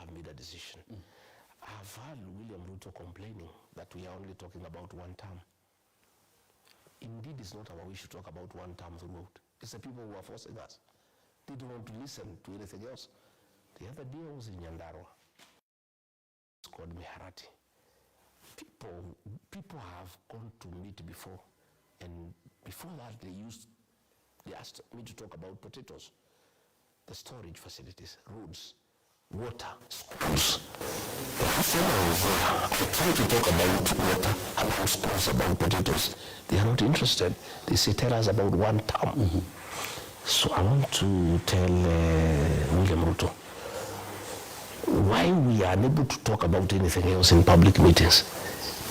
have made a decision. I've heard William Ruto complaining that we are only talking about one term. Indeed, it's not our wish to talk about one term throughout. It's the people who are forcing us. They don't want to listen to anything else. The other day I was in Nyandarua. It's called Miharati. People have gone to meet before, and before that they asked me to talk about potatoes, the storage facilities, roads, water, schools. I'm trying to talk about water, about schools, about potatoes. They are not interested. They say, tell us about one term. So I want to tell William Ruto why we are unable to talk about anything else in public meetings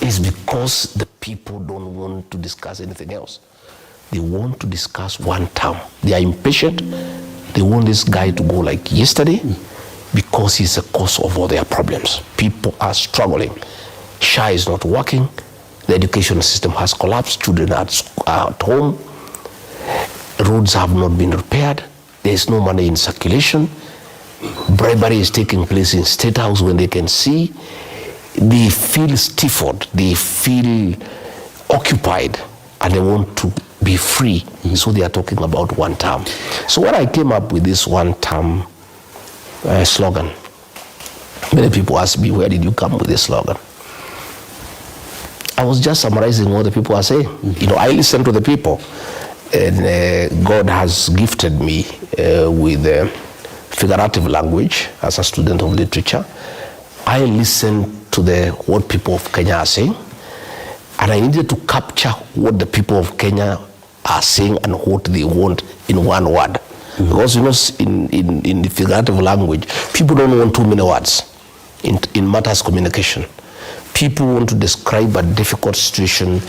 is because the people don't want to discuss anything else. They want to discuss one term. They are impatient. They want this guy to go like yesterday because he's the cause of all their problems. People are struggling. SHA is not working. The education system has collapsed. Children are at home. Roads have not been repaired. There is no money in circulation. Bribery is taking place in State House when they can see. They feel stifled. They feel occupied, and they want to be free. So they are talking about one term. So when I came up with this one term slogan, many people ask me, where did you come with this slogan? I was just summarizing what the people are saying. You know, I listen to the people, and God has gifted me with figurative language as a student of literature. I listen to what people of Kenya are saying, and I needed to capture what the people of Kenya are saying and what they want in one word. Because you know, in the figurative language, people don't want too many words in matters communication. People want to describe a difficult situation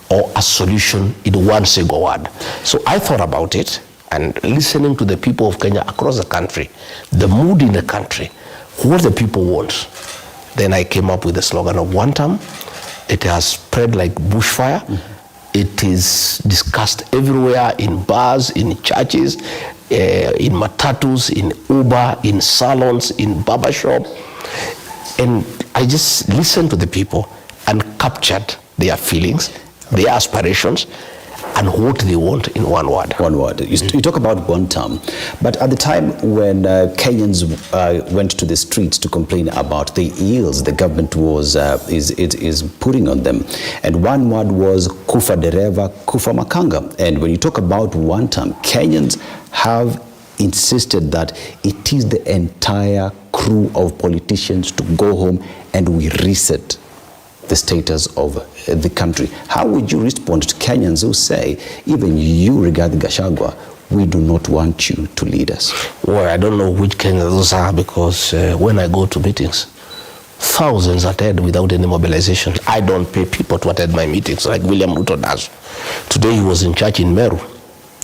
or a solution in one single word. So I thought about it, and listening to the people of Kenya across the country, the mood in the country, what the people want, then I came up with the slogan of one term. It has spread like bushfire. It is discussed everywhere, in bars, in churches, in matatus, in Uber, in salons, in barbershop. And I just listened to the people and captured their feelings, their aspirations, and what they want in one word. One word. You talk about one term, but at the time when Kenyans went to the streets to complain about the ills the government is putting on them, and one word was kufa dereva, kufa makanga. And when you talk about one term, Kenyans have insisted that it is the entire crew of politicians to go home and we reset the status of the country. How would you respond to Kenyans who say, even you, regarding Gachagua, we do not want you to lead us? Well, I don't know which Kenyans those are, because when I go to meetings, thousands attend without any mobilization. I don't pay people to attend my meetings like William Ruto does. Today he was in church in Meru.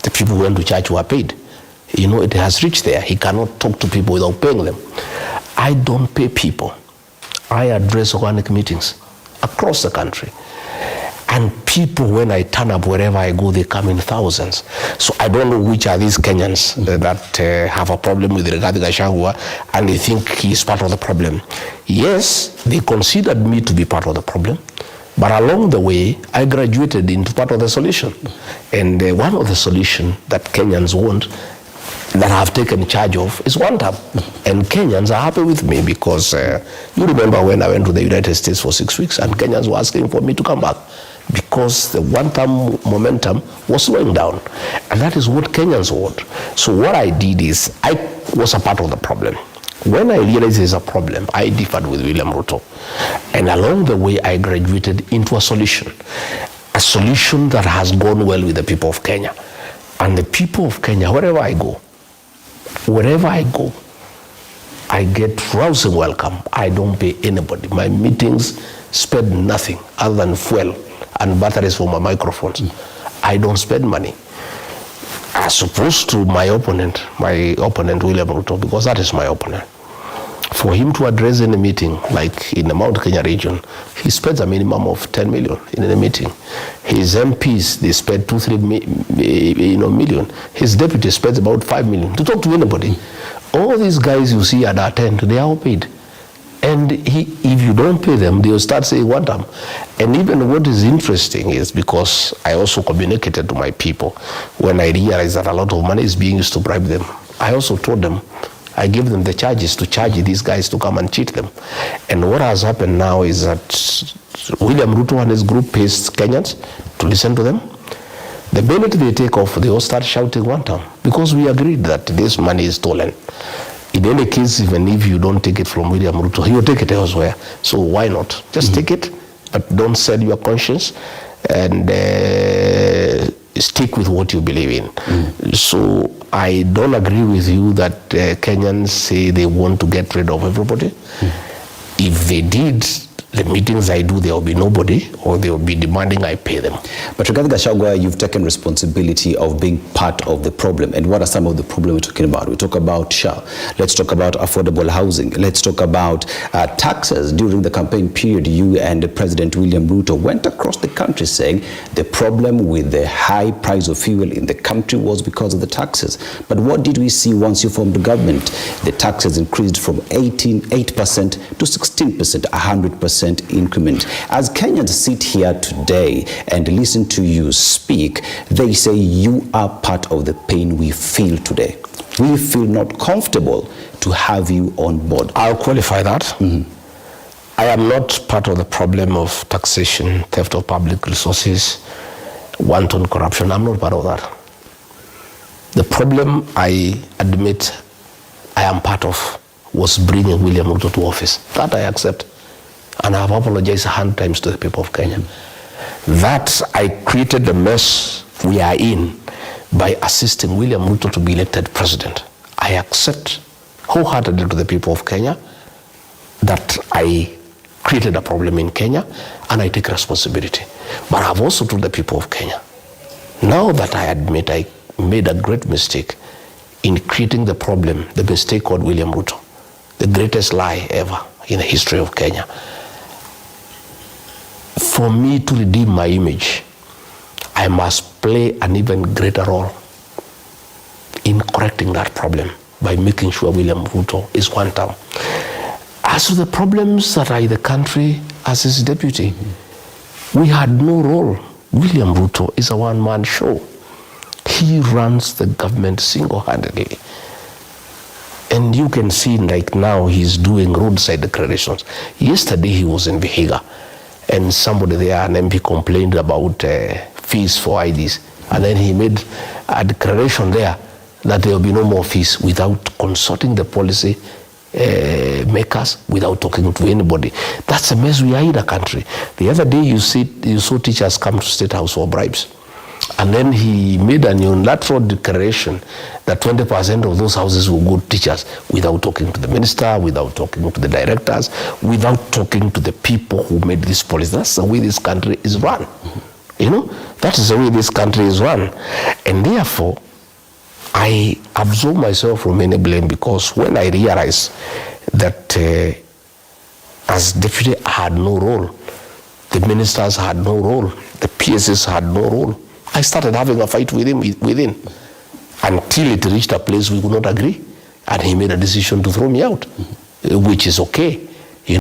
The people who went to church were paid. You know, it has reached there. He cannot talk to people without paying them. I don't pay people. I address organic meetings across the country. And people, when I turn up wherever I go, they come in thousands. So I don't know which are these Kenyans that have a problem with regarding Gachagua, and they think he's part of the problem. Yes, they considered me to be part of the problem, but along the way, I graduated into part of the solution. And one of the solutions that Kenyans want, that I have taken charge of, is one term. And Kenyans are happy with me because you remember when I went to the United States for 6 weeks and Kenyans were asking for me to come back because the one-term momentum was slowing down. And that is what Kenyans want. So what I did is, I was a part of the problem. When I realized there's a problem, I differed with William Ruto. And along the way, I graduated into a solution that has gone well with the people of Kenya. And the people of Kenya, wherever I go, I get rousing welcome. I don't pay anybody. My meetings spend nothing other than fuel and batteries for my microphones. I don't spend money. As opposed to my opponent William Ruto, because that is my opponent. For him to address any meeting, like in the Mount Kenya region, he spends a minimum of 10 million in any meeting. His MPs, they spend 2-3 million. His deputy spends about 5 million to talk to anybody. All these guys you see at our tent, they are all paid. And if you don't pay them, they'll start saying one time. And even what is interesting is, because I also communicated to my people when I realized that a lot of money is being used to bribe them, I also told them, I gave them the charges to charge these guys to come and cheat them. And what has happened now is that William Ruto and his group pays Kenyans to listen to them. The minute they take off, they all start shouting one time, because we agreed that this money is stolen. In any case, even if you don't take it from William Ruto, he'll take it elsewhere. So why not? Just take it, but don't sell your conscience, and stick with what you believe in. So I don't agree with you that Kenyans say they want to get rid of everybody. If they did, the meetings I do, there will be nobody, or they will be demanding I pay them. But regarding Gachagua, you've taken responsibility of being part of the problem. And what are some of the problems we're talking about? We talk about SHA. Let's talk about affordable housing. Let's talk about taxes. During the campaign period, you and President William Ruto went across the country saying the problem with the high price of fuel in the country was because of the taxes. But what did we see once you formed the government? The taxes increased from 8% to 16%, 100% increment. As Kenyans sit here today and listen to you speak, they say you are part of the pain we feel today. We feel not comfortable to have you on board. I'll qualify that. I am not part of the problem of taxation, theft of public resources, wanton corruption. I'm not part of that. The problem I admit I am part of was bringing William Ruto to office. That I accept. And I have apologized 100 times to the people of Kenya. That I created the mess we are in by assisting William Ruto to be elected president. I accept wholeheartedly to the people of Kenya that I created a problem in Kenya, and I take responsibility. But I've also told the people of Kenya, now that I admit I made a great mistake in creating the problem, the mistake called William Ruto, the greatest lie ever in the history of Kenya. For me to redeem my image, I must play an even greater role in correcting that problem by making sure William Ruto is one term. As to the problems that are in the country, as his deputy, we had no role. William Ruto is a one-man show. He runs the government single-handedly. And you can see, like now, he's doing roadside declarations. Yesterday he was in Vihiga, and somebody there, an MP, complained about fees for IDs. And then he made a declaration there that there will be no more fees without consulting the policy makers, without talking to anybody. That's a mess we are in the country. The other day you saw teachers come to State House for bribes. And then he made a unilateral declaration that 20% of those houses will go to teachers without talking to the minister, without talking to the directors, without talking to the people who made this policy. That's the way this country is run. You know, that is the way this country is run. And therefore, I absolve myself from any blame, because when I realized that as deputy I had no role, the ministers had no role, the PSs had no role, I started having a fight with him within, until it reached a place we could not agree, and he made a decision to throw me out, which is okay.